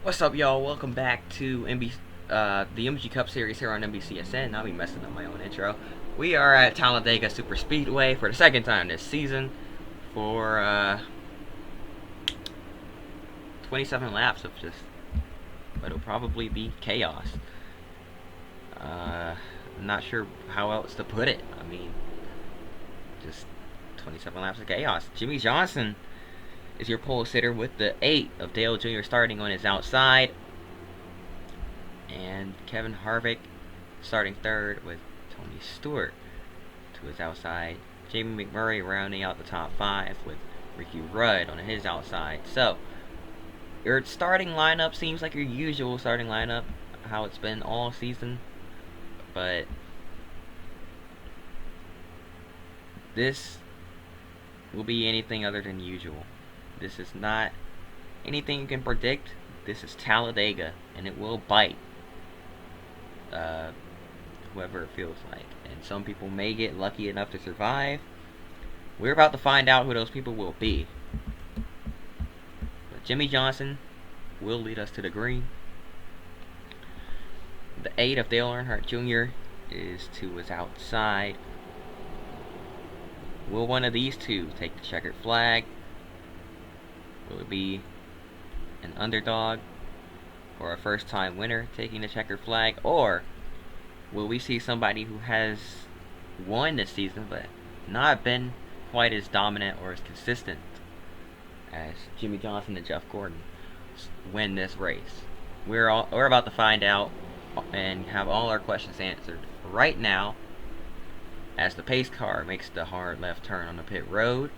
What's up, y'all? Welcome back to the MG Cup Series here on NBCSN. I'll be messing up my own intro. We are at Talladega Super Speedway for the second time this season for 27 laps of just what will probably be chaos. I'm not sure how else to put it. I mean, just 27 laps of chaos. Jimmie Johnson is your pole sitter with the 8 of Dale Jr. starting on his outside. And Kevin Harvick starting third with Tony Stewart to his outside. Jamie McMurray rounding out the top 5 with Ricky Rudd on his outside. So, your starting lineup seems like your usual starting lineup, how it's been all season. But this will be anything other than usual. This is not anything you can predict. This is Talladega, and it will bite whoever it feels like. And some people may get lucky enough to survive. We're about to find out who those people will be. But Jimmie Johnson will lead us to the green. The 8 of Dale Earnhardt Jr. is to his outside. Will one of these two take the checkered flag? Will it be an underdog or a first-time winner taking the checkered flag? Or will we see somebody who has won this season but not been quite as dominant or as consistent as Jimmie Johnson and Jeff Gordon win this race? We're about to find out and have all our questions answered right now as the pace car makes the hard left turn on the pit road.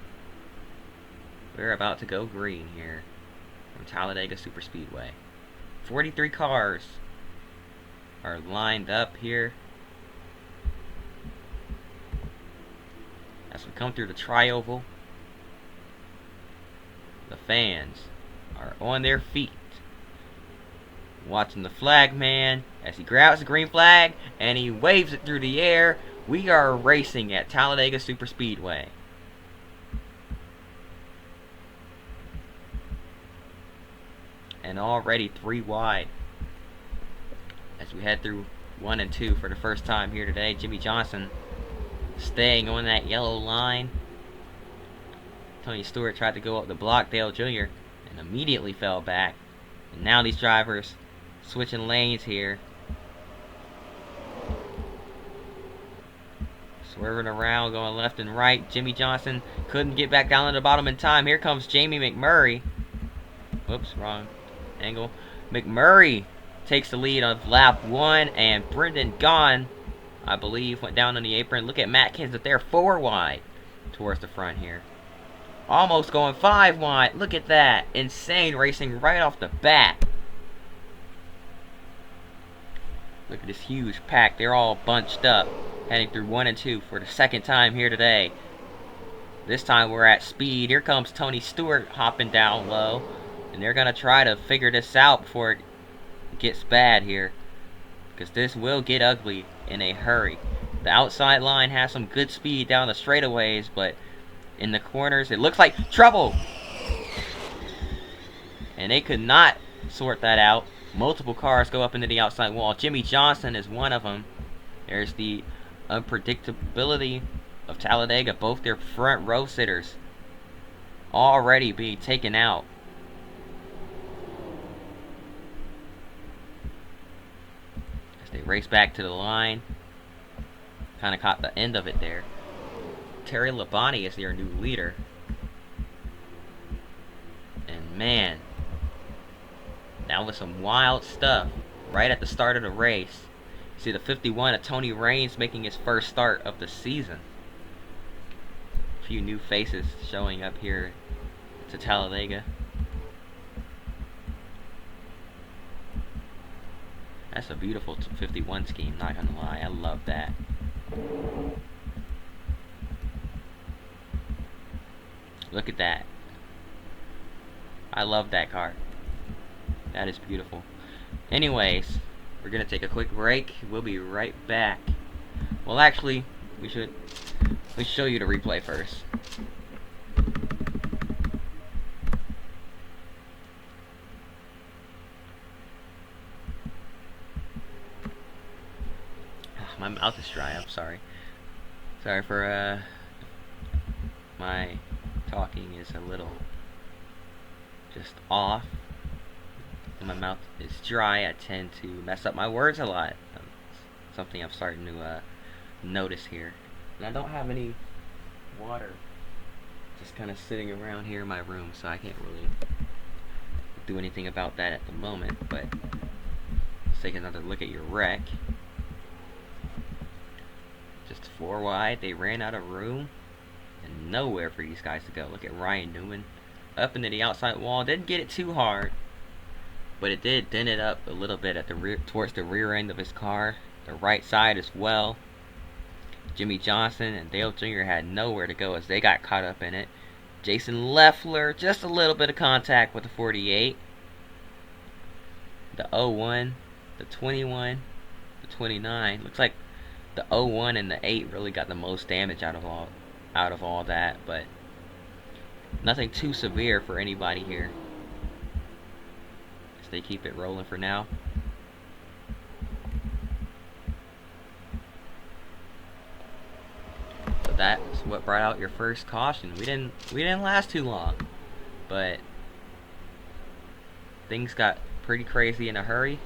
We're about to go green here from Talladega Super Speedway. 43 cars are lined up here as we come through the tri-oval. The fans are on their feet watching the flag man as he grabs the green flag and he waves it through the air. We are racing at Talladega Super Speedway. And already 3 wide as we head through 1 and 2 for the first time here today. Jimmie Johnson staying on that yellow line. Tony Stewart tried to go up the block Dale Jr. and immediately fell back. And now these drivers switching lanes here, swerving around, going left and right. Jimmie Johnson couldn't get back down to the bottom in time. Here comes Jamie McMurray. Whoops, wrong angle. McMurray takes the lead of lap 1, and Brendan Gaughan, I believe, went down on the apron. Look at Matt Kenseth there, 4 wide towards the front here. Almost going 5 wide. Look at that. Insane racing right off the bat. Look at this huge pack. They're all bunched up, heading through 1 and 2 for the second time here today. This time we're at speed. Here comes Tony Stewart hopping down low. And they're going to try to figure this out before it gets bad here, because this will get ugly in a hurry. The outside line has some good speed down the straightaways, but in the corners it looks like trouble. And they could not sort that out. Multiple cars go up into the outside wall. Jimmie Johnson is one of them. There's the unpredictability of Talladega. Both their front row sitters already being taken out. They race back to the line. Kind of caught the end of it there. Terry Labonte is their new leader. And man, that was some wild stuff right at the start of the race. You see the 51 of Tony Raines making his first start of the season. A few new faces showing up here to Talladega. That's a beautiful 51 scheme, not gonna lie. I love that. Look at that. I love that car. That is beautiful. Anyways, we're gonna take a quick break. We'll be right back. Well, actually, we should show you the replay first. My mouth is dry. I'm sorry. Sorry for my talking is a little just off. My mouth is dry. I tend to mess up my words a lot. Something I'm starting to notice here. And I don't have any water just kind of sitting around here in my room, so I can't really do anything about that at the moment. But let's take another look at your wreck. Just 4 wide. They ran out of room and nowhere for these guys to go. Look at Ryan Newman up into the outside wall. Didn't get it too hard, but it did dent it up a little bit at the rear, towards the rear end of his car, the right side as well. Jimmy Johnson and Dale Jr. had nowhere to go as they got caught up in it. Jason Leffler, just a little bit of contact with the 48. The 01, the 21, the 29. Looks like the 01 and the 8 really got the most damage out of all that, but nothing too severe for anybody here. As they keep it rolling for now. So that's what brought out your first caution. We didn't last too long, but things got pretty crazy in a hurry.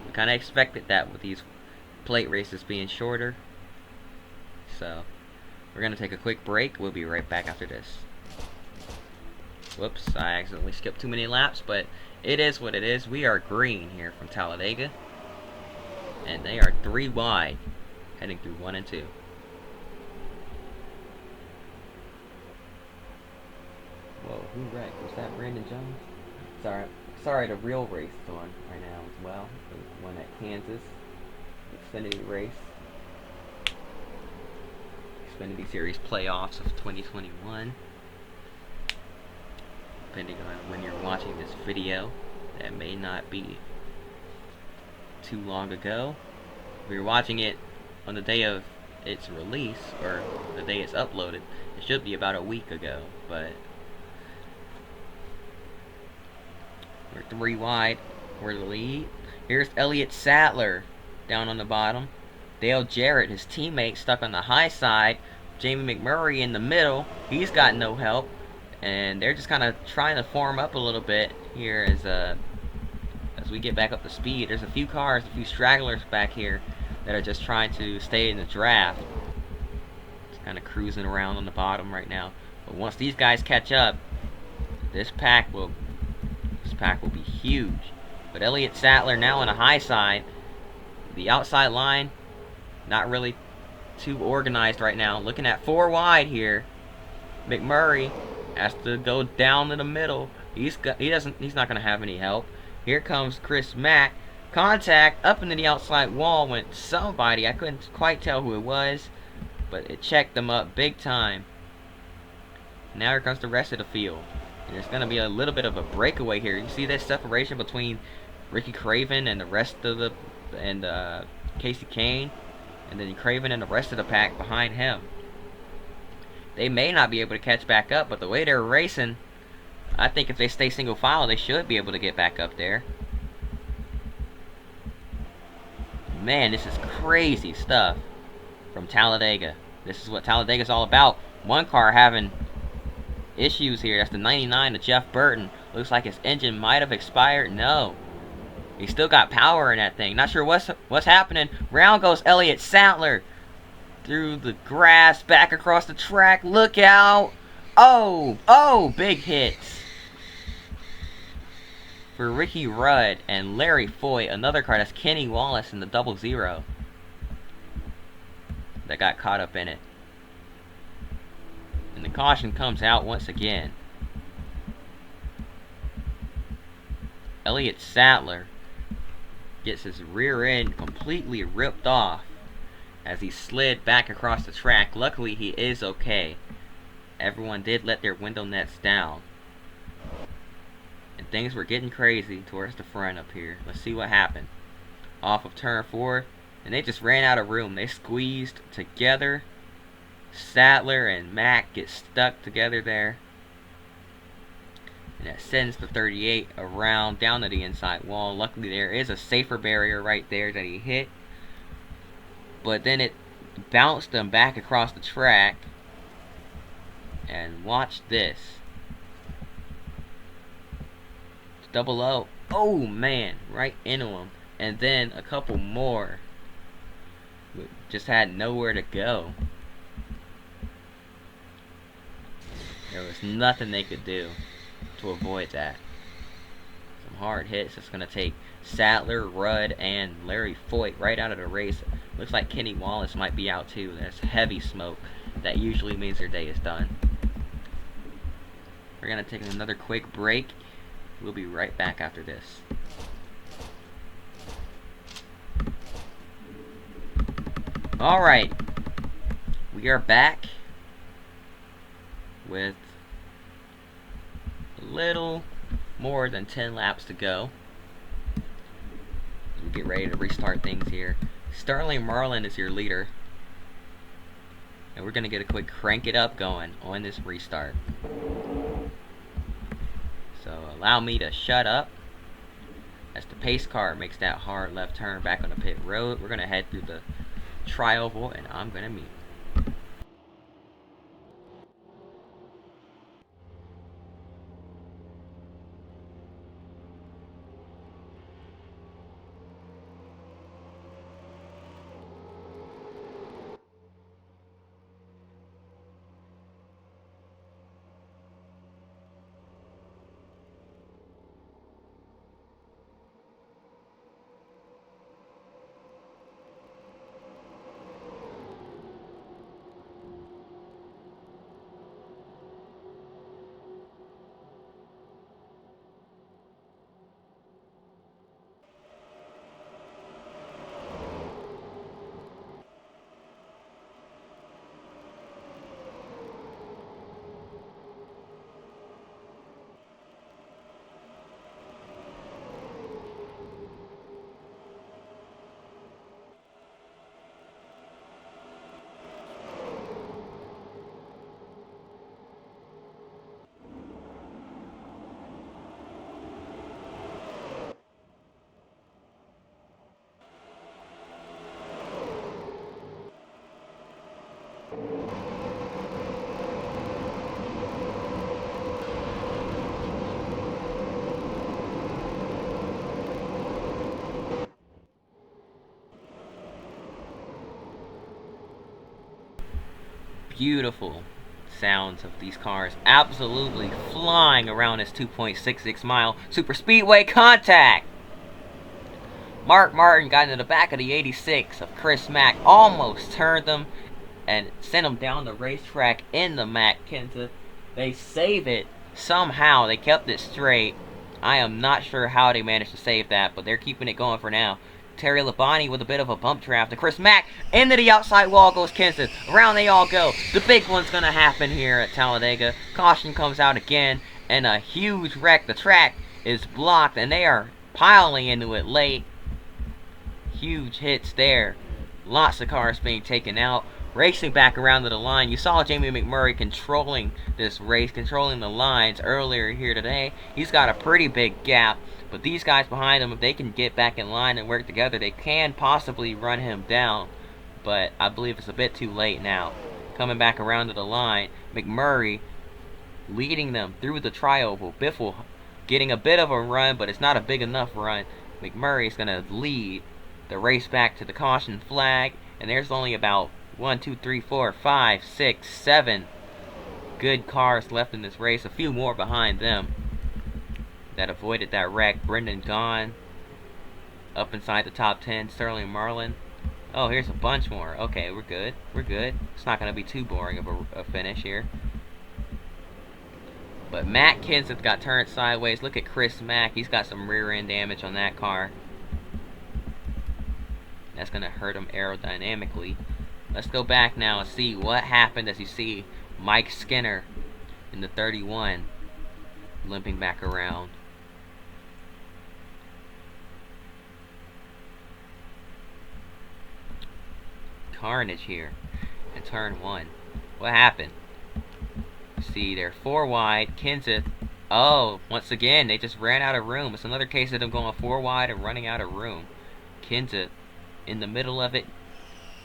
We kind of expected that with these plate races being shorter. So we're gonna take a quick break. We'll be right back after this. Whoops, I accidentally skipped too many laps, but it is what it is. We are green here from Talladega, and they are 3 wide, heading through 1 and 2. Whoa, who wrecked? Was that Brandon Jones? Sorry, the real race is on right now as well. The one at Kansas, Xfinity race. Xfinity Series playoffs of 2021. Depending on when you're watching this video, that may not be too long ago. If you're watching it on the day of its release, or the day it's uploaded, it should be about a week ago, but we're 3 wide. We're the lead. Here's Elliott Sadler down on the bottom. Dale Jarrett, his teammate, stuck on the high side. Jamie McMurray in the middle. He's got no help. And they're just kind of trying to form up a little bit here as we get back up to speed. There's a few cars, a few stragglers back here that are just trying to stay in the draft. Just kind of cruising around on the bottom right now. But once these guys catch up, this pack will be huge. But Elliott Sadler now on the high side. The outside line, not really too organized right now. Looking at 4 wide here. McMurray has to go down to the middle. He's not going to have any help. Here comes Chris Mack. Contact up into the outside wall went somebody. I couldn't quite tell who it was, but it checked them up big time. Now here comes the rest of the field. And there's going to be a little bit of a breakaway here. You see that separation between Ricky Craven and the rest of the Casey Kane, and then Craven and the rest of the pack behind him. They may not be able to catch back up, but the way they're racing, I think if they stay single file, they should be able to get back up there. Man, this is crazy stuff from Talladega. This is what Talladega's all about. One car having issues here. That's the 99 of Jeff Burton. Looks like his engine might have expired. No. He still got power in that thing. Not sure what's happening. Round goes Elliott Sadler. Through the grass, back across the track. Look out. Oh, big hits. For Ricky Rudd and Larry Foy, another car. That's Kenny Wallace in the 00 that got caught up in it. And the caution comes out once again. Elliott Sadler gets his rear end completely ripped off as he slid back across the track. Luckily, he is okay. Everyone did let their window nets down. And things were getting crazy towards the front up here. Let's see what happened. Off of turn 4, and they just ran out of room. They squeezed together. Sadler and Mack get stuck together there. And that sends the 38 around down to the inside wall. Luckily, there is a safer barrier right there that he hit. but then it bounced them back across the track. And watch this. Double O. Oh man, right into him. And then a couple more. Just had nowhere to go. There was nothing they could do to avoid that. Some hard hits. It's going to take Sattler, Rudd, and Larry Foyt right out of the race. Looks like Kenny Wallace might be out too. That's heavy smoke. That usually means their day is done. We're going to take another quick break. We'll be right back after this. Alright. We are back with a little more than 10 laps to go. We'll get ready to restart things here. Sterling Marlin is your leader. And we're going to get a quick crank it up going on this restart. So allow me to shut up as the pace car makes that hard left turn back on the pit road. We're going to head through the tri-oval and I'm going to meet. Beautiful sounds of these cars absolutely flying around this 2.66 mile super speedway contact. Mark Martin got into the back of the 86 of Chris Mack, almost turned them and sent them down the racetrack in the Mack Kenseth. They save it somehow. They kept it straight. I am not sure how they managed to save that, but they're keeping it going for now. Terry Labonte with a bit of a bump draft to Chris Mack. Into the outside wall goes Kenseth. Around they all go. The big one's going to happen here at Talladega. Caution comes out again, and a huge wreck. The track is blocked, and they are piling into it late. Huge hits there. Lots of cars being taken out. Racing back around to the line. You saw Jamie McMurray controlling this race, controlling the lines earlier here today. He's got a pretty big gap. But these guys behind him, if they can get back in line and work together, they can possibly run him down. But I believe it's a bit too late now. Coming back around to the line, McMurray leading them through the tri-oval. Biffle getting a bit of a run, but it's not a big enough run. McMurray's going to lead the race back to the caution flag. And there's only about 1, 2, 3, 4, 5, 6, 7 good cars left in this race. A few more behind them that avoided that wreck. Brendan Gaughan up inside the top 10. Sterling Marlin. Oh, here's a bunch more. Okay, we're good. We're good. It's not going to be too boring of a finish here. But Matt Kenseth got turned sideways. Look at Chris Mack. He's got some rear end damage on that car. That's going to hurt him aerodynamically. Let's go back now and see what happened as you see Mike Skinner in the 31 limping back around. Carnage here in turn 1. What happened? See, they're 4 wide. Kenseth, oh, once again, they just ran out of room. It's another case of them going 4 wide and running out of room. Kenseth in the middle of it.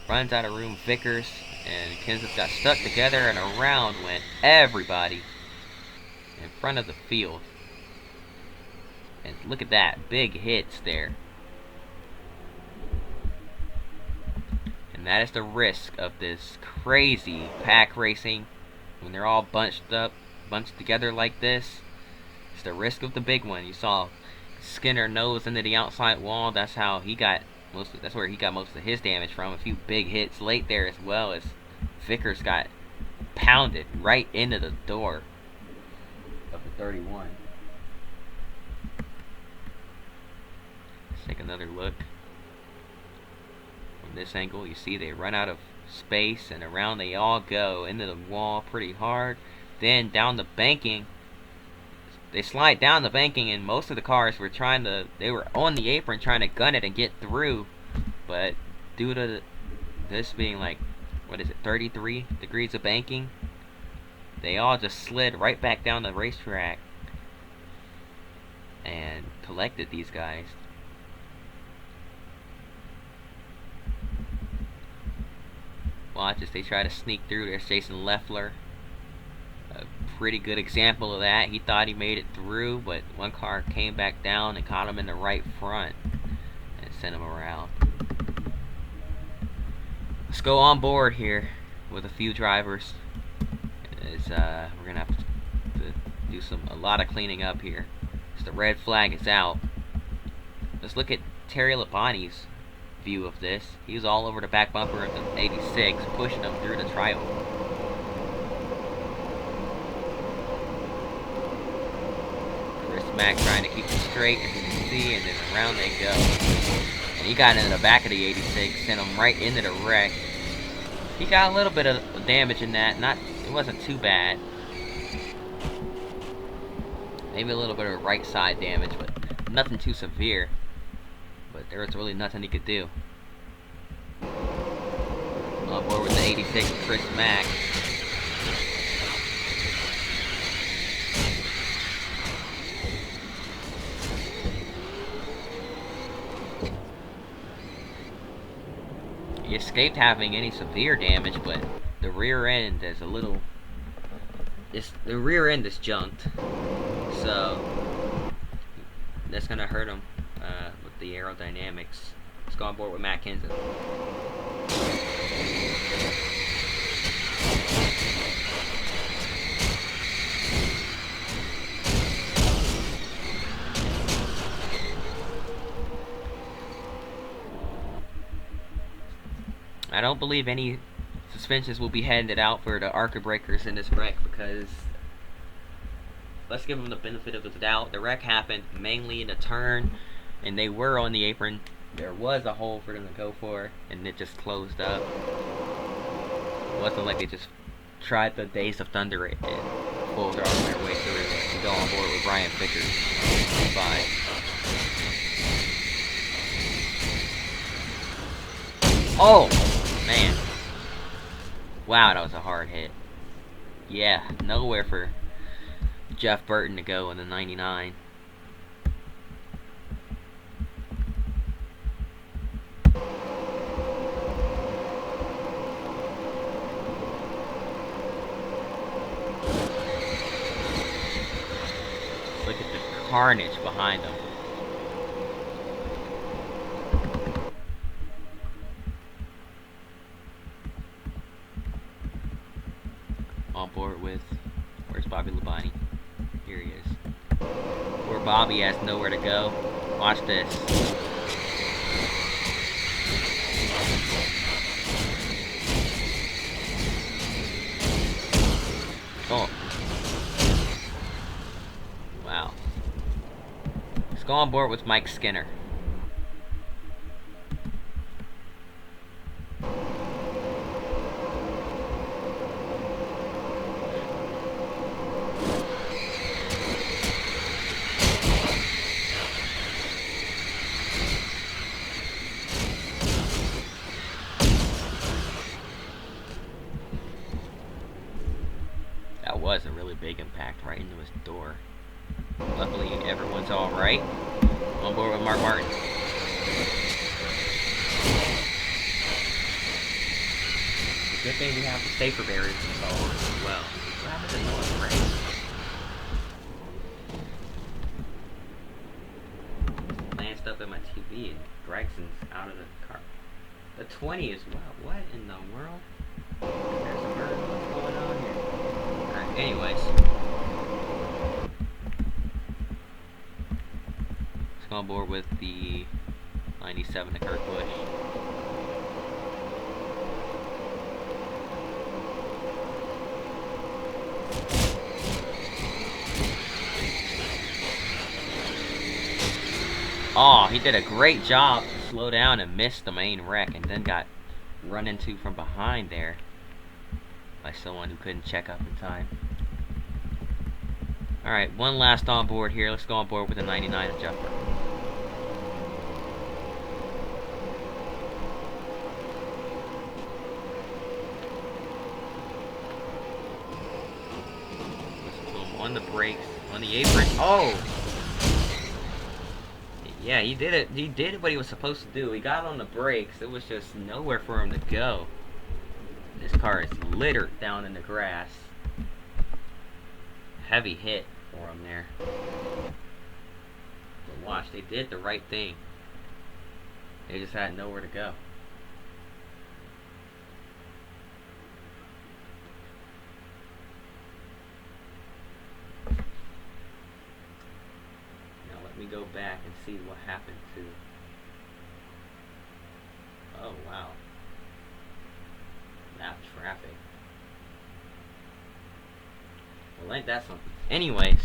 runs out of room. Vickers and Kenseth got stuck together, and around went everybody in front of the field. And look at that, big hits there. And that is the risk of this crazy pack racing when they're all bunched together like this. It's the risk of the big one. You saw Skinner nose into the outside wall. That's how he got that's where he got most of his damage from. A few big hits late there, as well as Vickers got pounded right into the door of the 31. Let's take another look. From this angle, you see they run out of space, and around they all go into the wall pretty hard. Then down the banking, they slide down the banking, and most of the cars were they were on the apron trying to gun it and get through, but due to this being like, 33 degrees of banking, they all just slid right back down the racetrack and collected these guys. Watch as they try to sneak through. There's Jason Leffler. A pretty good example of that. He thought he made it through, but one car came back down and caught him in the right front and sent him around. Let's go on board here with a few drivers. We're gonna have to do a lot of cleaning up here. So the red flag is out. Let's look at Terry Labonte's view of this. He was all over the back bumper of the 86, pushing him through the trioval. Chris Mack trying to keep it straight, as you can see, and then around they go. And he got into the back of the 86, sent him right into the wreck. He got a little bit of damage in that. It wasn't too bad. Maybe a little bit of right side damage, but nothing too severe. But there was really nothing he could do. On board with the 86, Chris Mack. He escaped having any severe damage, but the rear end is the rear end is junked, so that's gonna hurt him with the aerodynamics. Let's go on board with Matt Kenseth. I don't believe any suspensions will be handed out for the ARCA breakers in this wreck, because let's give them the benefit of the doubt. The wreck happened mainly in a turn, and they were on the apron. There was a hole for them to go for, and it just closed up. It wasn't like they just tried the Days of Thunder and full throttle their way through to go on board with Brian Vickers. Bye. Oh, man. Wow, that was a hard hit. Yeah, nowhere for Jeff Burton to go in the 99. Look at the carnage behind them. On board with, where's Bobby Labonte? Here he is. Poor Bobby has nowhere to go. Watch this. Oh. Wow. Let's go on board with Mike Skinner. That was a really big impact right into his door. Luckily, everyone's alright. On board with Mark Martin. Good thing we have the safer barriers installed as well. What happened to Noah's brakes? Glanced up at my TV and Gregson's out of the car. The 20 as well. What in the world? There's a bird. What's going on here? Alright, anyways. Let's go on board with the 97 to Kurt Busch. Oh, he did a great job to slow down and missed the main wreck and then got run into from behind there by someone who couldn't check up in time. Alright, one last on board here. Let's go on board with the 99 of Jumper. Listen to him on the brakes, on the apron. Oh! Yeah, he did it. He did what he was supposed to do. He got on the brakes. There was just nowhere for him to go. This car is littered down in the grass. Heavy hit for him there. But watch, they did the right thing. They just had nowhere to go. Let me go back and see what happened to... Oh, wow. That traffic. Well, ain't that something? Anyways.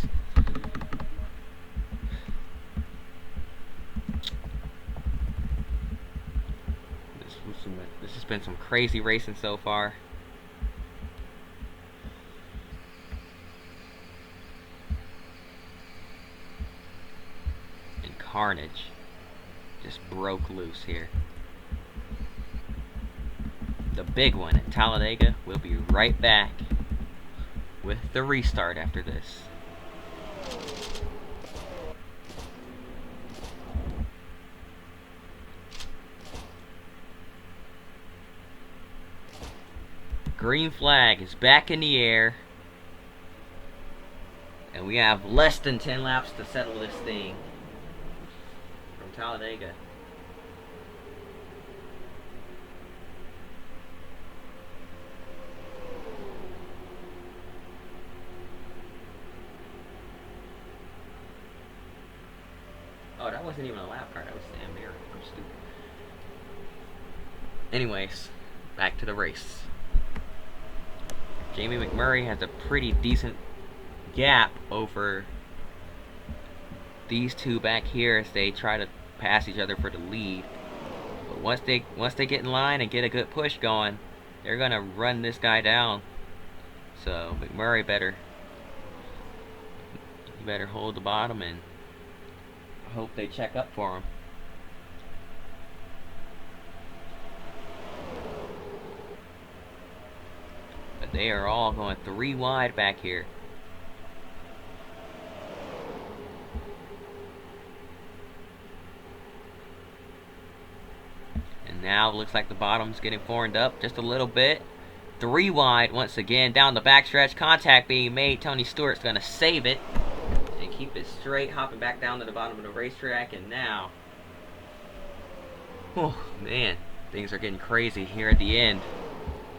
This has been some crazy racing so far. Carnage just broke loose here. The big one at Talladega. We'll be right back with the restart after this. Green flag is back in the air. And we have less than 10 laps to settle this thing. Talladega. Oh, that wasn't even a lap car. That was Sam Mirror. I'm stupid. Anyways, back to the race. Jamie McMurray has a pretty decent gap over these two back here as they try to pass each other for the lead. But once they get in line and get a good push going, they're gonna run this guy down. So McMurray better hold the bottom and hope they check up for him. But they are all going 3 wide back here. Now looks like the bottom's getting formed up just a little bit. 3 wide once again down the backstretch. Contact being made. Tony Stewart's going to save it and keep it straight, hopping back down to the bottom of the racetrack. And now, oh man, things are getting crazy here at the end.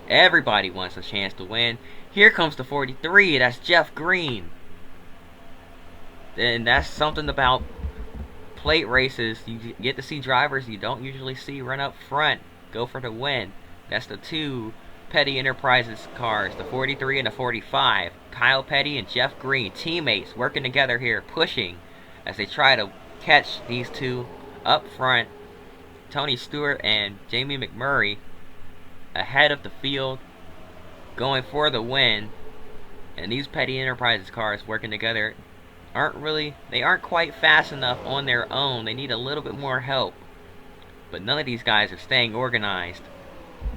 Everybody wants a chance to win. Here comes the 43. That's Jeff Green. And that's something about plate races. You get to see drivers you don't usually see run up front, go for the win. That's the 2 Petty Enterprises cars, the 43 and the 45. Kyle Petty and Jeff Green, teammates working together here, pushing as they try to catch these 2 up front. Tony Stewart and Jamie McMurray ahead of the field, going for the win. And these Petty Enterprises cars working together they aren't quite fast enough on their own. They need a little bit more help. But none of these guys are staying organized.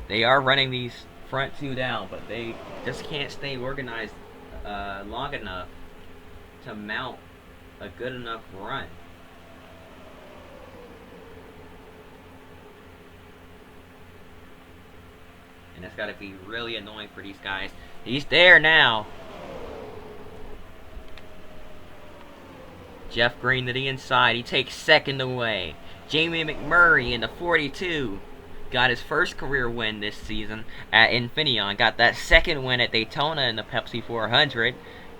They are running these front 2 down, but they just can't stay organized long enough to mount a good enough run. And that's got to be really annoying for these guys. He's there now. Jeff Green to the inside. He takes second away. Jamie McMurray in the 42 got his first career win this season at Infineon. Got that second win at Daytona in the Pepsi 400.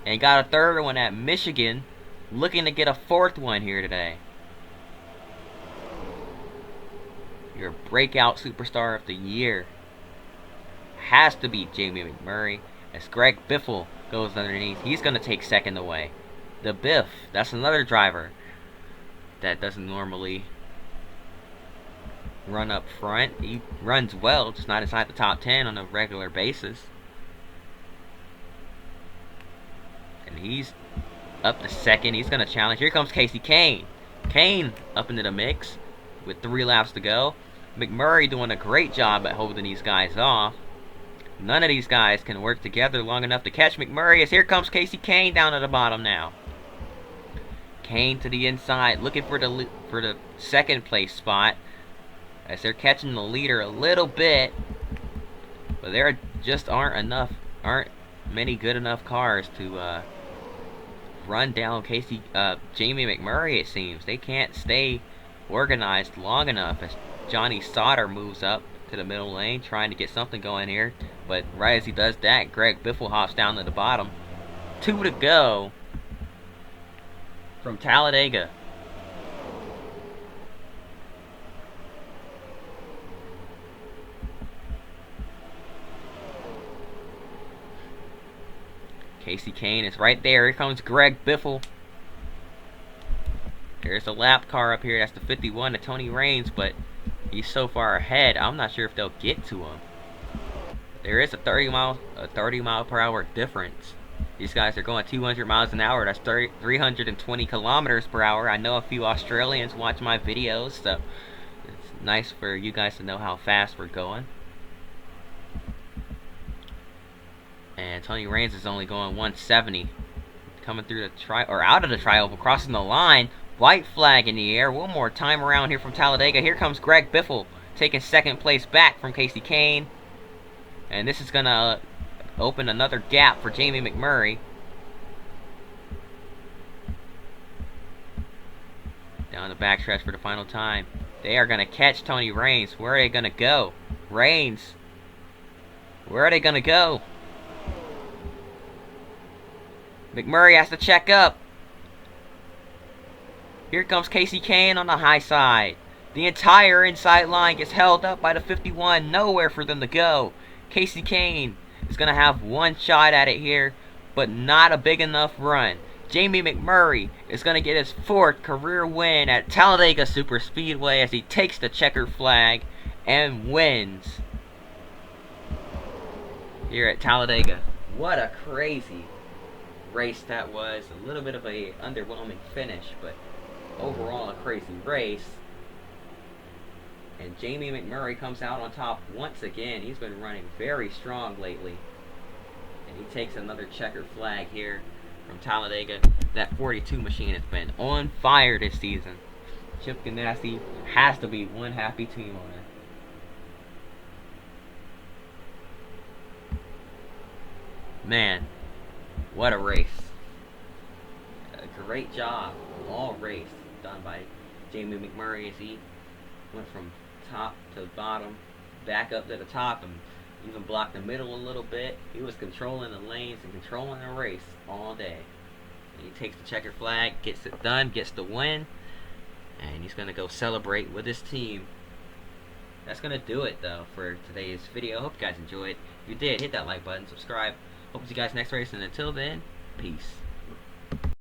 And got a third one at Michigan. Looking to get a fourth one here today. Your breakout superstar of the year has to be Jamie McMurray. As Greg Biffle goes underneath. He's going to take second away. The Biff, that's another driver that doesn't normally run up front. He runs well, just not inside the top 10 on a regular basis. And he's up to second. He's going to challenge. Here comes Casey Kane. Kane up into the mix with 3 laps to go. McMurray doing a great job at holding these guys off. None of these guys can work together long enough to catch McMurray, as here comes Casey Kane down at the bottom now. Kane to the inside, looking for the second place spot, as they're catching the leader a little bit, but there just aren't many good enough cars to run down Jamie McMurray. It seems they can't stay organized long enough as Johnny Sauter moves up to the middle lane, trying to get something going here. But right as he does that, Greg Biffle hops down to the bottom. 2 to go from Talladega. Casey Kane is right there. Here comes Greg Biffle. There's a lap car up here. That's the 51 to Tony Raines, but he's so far ahead, I'm not sure if they'll get to him. There is a 30 mile per hour difference. These guys are going 200 miles an hour. That's 320 kilometers per hour. I know a few Australians watch my videos, so it's nice for you guys to know how fast we're going. And Tony Raines is only going 170. Coming through the out of the trioval, crossing the line. White flag in the air. One more time around here from Talladega. Here comes Greg Biffle, taking second place back from Casey Kane. And this is going to open another gap for Jamie McMurray. Down the backstretch for the final time. They are going to catch Tony Raines. Where are they going to go? Raines. Where are they going to go? McMurray has to check up. Here comes Casey Kane on the high side. The entire inside line gets held up by the 51. Nowhere for them to go. Casey Kane is going to have one shot at it here, but not a big enough run. Jamie McMurray is going to get his 4th career win at Talladega Superspeedway as he takes the checkered flag and wins here at Talladega. What a crazy race that was. A little bit of a underwhelming finish, but overall a crazy race. And Jamie McMurray comes out on top once again. He's been running very strong lately. And he takes another checkered flag here from Talladega. That 42 machine has been on fire this season. Chip Ganassi has to be one happy team owner. Man, what a race. A great job all race done by Jamie McMurray as he went from top to bottom, back up to the top, and even blocked the middle a little bit. He was controlling the lanes and controlling the race all day. And he takes the checkered flag, gets it done, gets the win, and he's going to go celebrate with his team. That's going to do it, though, for today's video. Hope you guys enjoyed. If you did, hit that like button, subscribe. Hope to see you guys next race, and until then, peace.